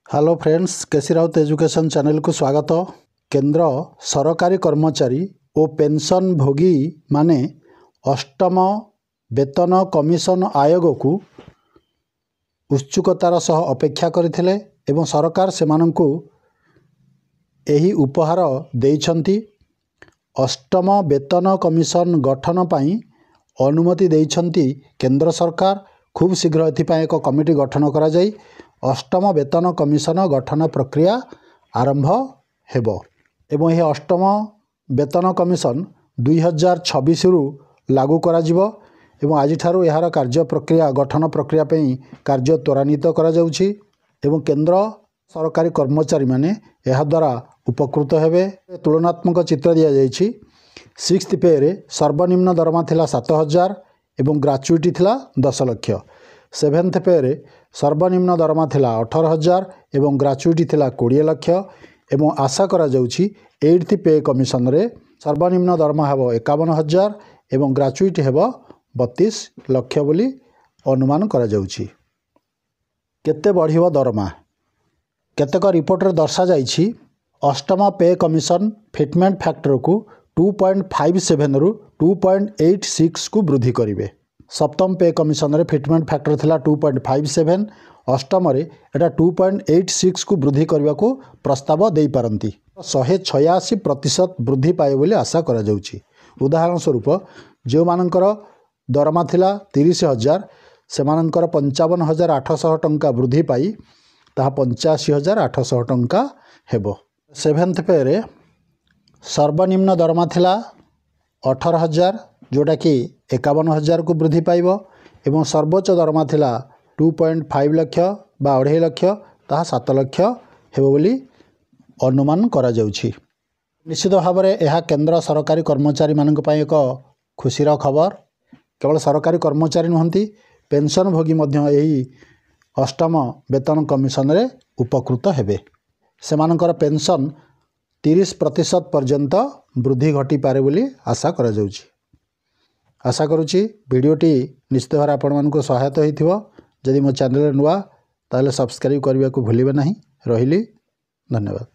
Hello friends, केसी Raut education channel को स्वागत। केंद्र सरकारी कर्मचारी और पेंशन भोगी माने अष्टम वेतन कमिशन आयोग को उत्सुकतार सह अपेक्षा करथिले एवं सरकार सेमानंकु एही उपहार देइछंती। अष्टम वेतन कमिशन गठन पाई अनुमति देइछंती केंद्र सरकार। खूब शीघ्र एथिपाई एक कमिटी गठन करा जाई अष्टम वेतन कमिशन गठन प्रक्रिया आरंभ हेबो एवं यह अष्टम वेतन कमिशन 2026 रु लागू करा जिवो एवं आज ठारू यार कार्य प्रक्रिया गठन प्रक्रिया पई कार्य त्वरान्वित करा जाउछि एवं केंद्र सरकारी कर्मचारी माने यह द्वारा उपकृत हेबे। तुलनात्मक चित्र दिया जाइछि। 6th पे रे सर्वनिम्न दरमा थिला 7000 एवं ग्रेच्युटी थिला 10 लाख। 7th पे रे सर्वनिम्न दरमा थिला 18000 एवं ग्रेच्युटी थिला 20 लाख एवं आशा करा जाउछि 8th पे कमिशन रे सर्वनिम्न दरमा हेबो 51000 एवं ग्रेच्युटी हेबो 32 लाख बोली अनुमान करा जाउछि। केते बढ़िबो दरमा? केतेक रिपोर्ट रे दर्शा जाइछि अष्टम पे कमिशन फिटमेंट फैक्टर को 2.57 रु 2.86 को वृद्धि करिवे। सप्तम पे कमिशन रे फिटमेंट फैक्टर थिला 2.57, अष्टम रे एटा 2.86 को वृद्धि करबा को प्रस्ताव देई पारंती। 186% वृद्धि पाए बोली आशा करा जाउछि। उदाहरण स्वरूप जो मानकर दरमा थिला 30000 से मानकर 55800 टंका वृद्धि पाई ताहा 85800 टंका हेबो। 7th पे रे सर्वनिम्न दरमा थिला 18000 जोटा कि 51000 को वृद्धि पाइबो एवं सर्वोच्च दरमा थिला 2.5 लाख बा 2.5 लाख ताहा 7 लाख हेबो बोली अनुमान करा जाउछि। निश्चित भाव में यह केंद्र सरकारी कर्मचारी मानक पई एक खुशीर खबर। केवल सरकारी कर्मचारी नुहंती पेंशन भोगी मध्य यही अष्टम वेतन कमिशन रे उपकृत हेबे। सेमानकर पेंशन 30% पर्यंत वृद्धि घटी पारे बोली आशा करा जाउछि। आशा करुछि वीडियोटी निश्चित भाव आपण मानको सहायता होइथिबो। जदि मो चैनल नुआ ताले सब्सक्राइब करबा को भूलिबे नहीं। रहिली, धन्यवाद।